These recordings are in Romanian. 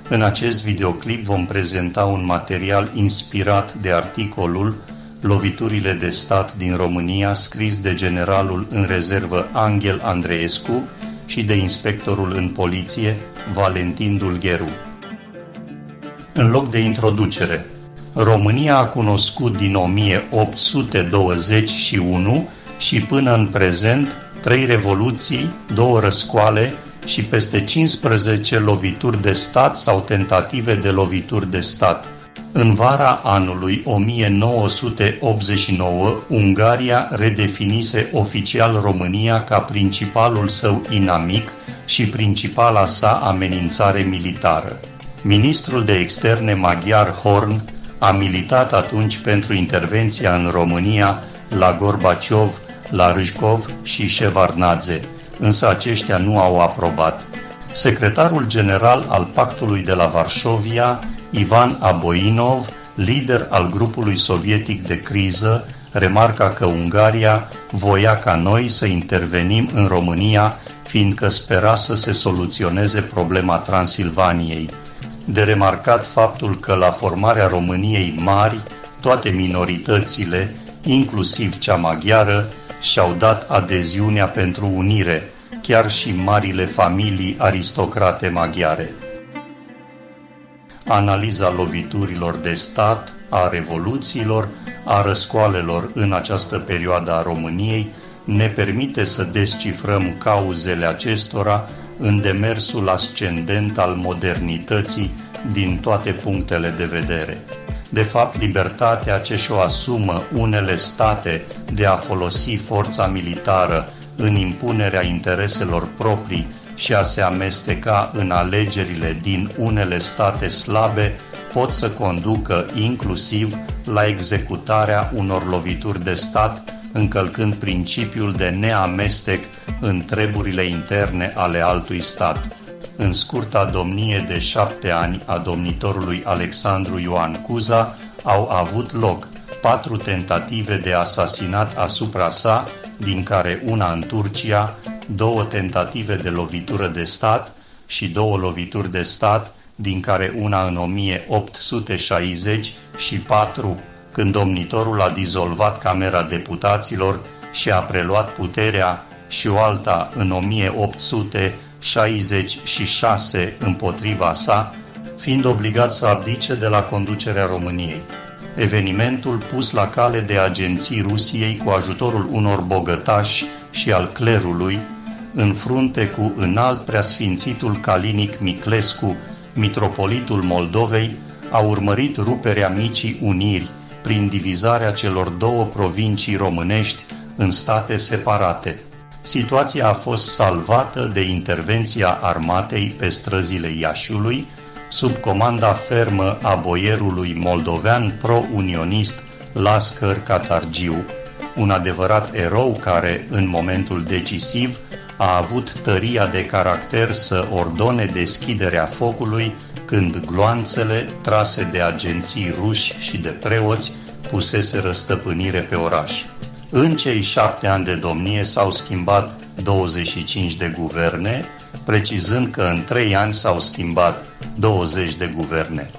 În acest videoclip vom prezenta un material inspirat de articolul Loviturile de stat din România, scris de generalul în rezervă Anghel Andreescu și de inspectorul în poliție Valentin Dulgheru. În loc de introducere, România a cunoscut din 1821 și până în prezent 3 revoluții, 2 răscoale și peste 15 lovituri de stat sau tentative de lovituri de stat. În vara anului 1989, Ungaria redefinise oficial România ca principalul său inamic și principala sa amenințare militară. Ministrul de externe maghiar Horn a militat atunci pentru intervenția în România la Gorbaciov, la Râșcov și Șevardnadze, însă aceștia nu au aprobat. Secretarul general al Pactului de la Varșovia, Ivan Aboinov, lider al grupului sovietic de criză, remarca că Ungaria voia ca noi să intervenim în România, fiindcă spera să se soluționeze problema Transilvaniei. De remarcat faptul că la formarea României mari, toate minoritățile, inclusiv cea maghiară, și-au dat adeziunea pentru unire, chiar și marile familii aristocrate maghiare. Analiza loviturilor de stat, a revoluțiilor, a răscoalelor în această perioadă a României ne permite să descifrăm cauzele acestora în demersul ascendent al modernității din toate punctele de vedere. De fapt, libertatea ce și-o asumă unele state de a folosi forța militară în impunerea intereselor proprii și a se amesteca în alegerile din unele state slabe pot să conducă inclusiv la executarea unor lovituri de stat, încălcând principiul de neamestec în treburile interne ale altui stat. În scurta domnie de 7 ani a domnitorului Alexandru Ioan Cuza au avut loc 4 tentative de asasinat asupra sa, din care una în Turcia, 2 tentative de lovitură de stat și 2 lovituri de stat, din care una în 1860 și 4 când domnitorul a dizolvat Camera Deputaților și a preluat puterea, și o alta în 1866 împotriva sa, fiind obligat să abdice de la conducerea României. Evenimentul pus la cale de agenții Rusiei cu ajutorul unor bogătași și al clerului, în frunte cu înalt preasfințitul Calinic Miclescu, mitropolitul Moldovei, a urmărit ruperea Micii Uniri prin divizarea celor 2 provincii românești în state separate. Situația a fost salvată de intervenția armatei pe străzile Iașiului, sub comanda fermă a boierului moldovean pro-unionist Lascăr Catargiu, un adevărat erou care, în momentul decisiv, a avut tăria de caracter să ordone deschiderea focului când gloanțele trase de agenții ruși și de preoți puseseră stăpânire pe oraș. În cei 7 ani de domnie s-au schimbat 25 de guverne, precizând că în 3 ani s-au schimbat 20 de guverne.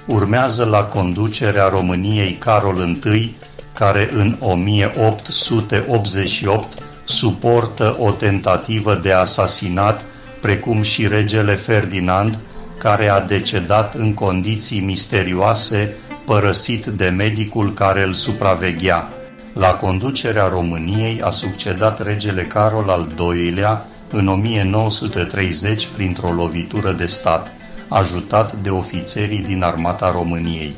Urmează la conducerea României Carol I, care în 1888 suportă o tentativă de asasinat, precum și regele Ferdinand, care a decedat în condiții misterioase, părăsit de medicul care îl supraveghea. La conducerea României a succedat regele Carol al II-lea în 1930 printr-o lovitură de stat, ajutat de ofițerii din Armata României.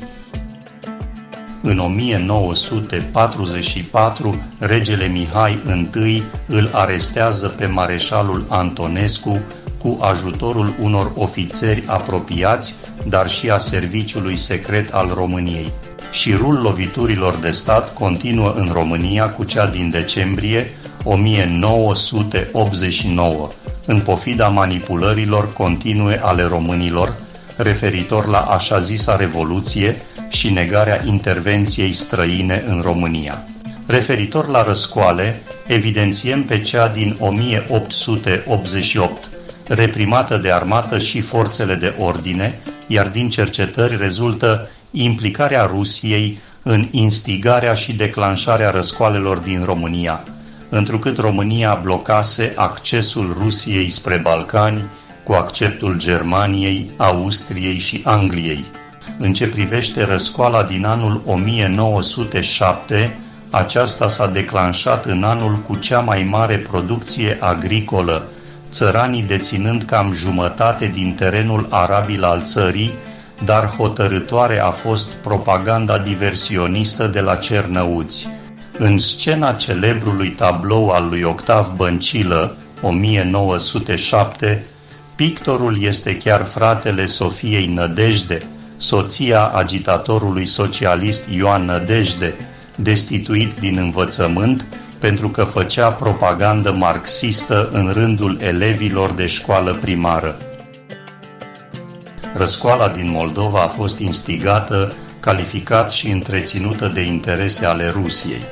În 1944, regele Mihai I îl arestează pe mareșalul Antonescu cu ajutorul unor ofițeri apropiați, dar și a serviciului secret al României. Șirul loviturilor de stat continuă în România cu cea din decembrie 1989, în pofida manipulărilor continue ale românilor, referitor la așa zisa Revoluție și negarea intervenției străine în România. Referitor la răscoale, evidențiem pe cea din 1888, reprimată de armată și forțele de ordine, iar din cercetări rezultă implicarea Rusiei în instigarea și declanșarea răscoalelor din România, întrucât România blocase accesul Rusiei spre Balcani cu acceptul Germaniei, Austriei și Angliei. În ce privește răscoala din anul 1907, aceasta s-a declanșat în anul cu cea mai mare producție agricolă, țăranii deținând cam jumătate din terenul arabil al țării, dar hotărâtoare a fost propaganda diversionistă de la Cernăuți. În scena celebrului tablou al lui Octav Băncilă, 1907, pictorul este chiar fratele Sofiei Nădejde, soția agitatorului socialist Ioan Nădejde, destituit din învățământ pentru că făcea propagandă marxistă în rândul elevilor de școală primară. Răscoala din Moldova a fost instigată, calificat și întreținută de interese ale Rusiei.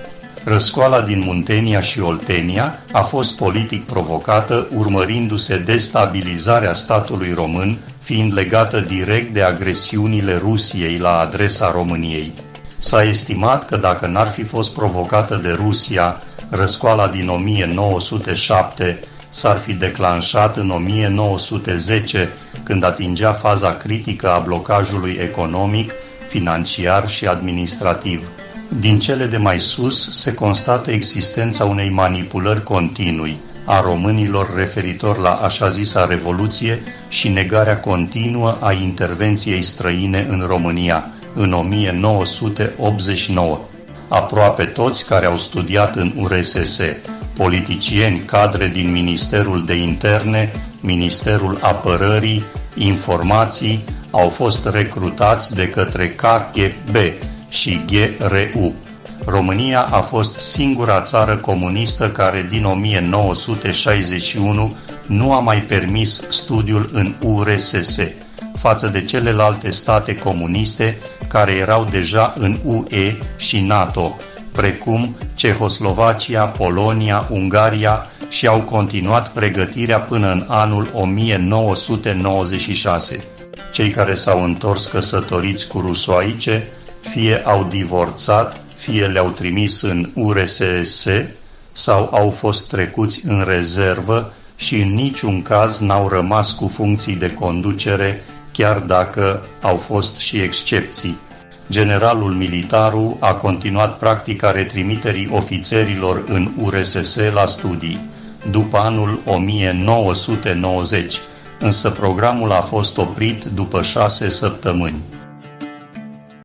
Răscoala din Muntenia și Oltenia a fost politic provocată, urmărindu-se destabilizarea statului român, fiind legată direct de agresiunile Rusiei la adresa României. S-a estimat că dacă n-ar fi fost provocată de Rusia, răscoala din 1907 s-ar fi declanșat în 1910, când atingea faza critică a blocajului economic, financiar și administrativ. Din cele de mai sus se constată existența unei manipulări continui a românilor referitor la așa zisa Revoluție și negarea continuă a intervenției străine în România în 1989. Aproape toți care au studiat în URSS, politicieni, cadre din Ministerul de Interne, Ministerul Apărării, Informații, au fost recrutați de către KGB și GRU. România a fost singura țară comunistă care din 1961 nu a mai permis studiul în URSS, față de celelalte state comuniste care erau deja în UE și NATO, precum Cehoslovacia, Polonia, Ungaria și au continuat pregătirea până în anul 1996. Cei care s-au întors căsătoriți cu rusoaice fie au divorțat, fie le-au trimis în URSS sau au fost trecuți în rezervă și în niciun caz n-au rămas cu funcții de conducere, chiar dacă au fost și excepții. Generalul Militaru a continuat practica retrimiterii ofițerilor în URSS la studii, după anul 1990, însă programul a fost oprit după 6 săptămâni.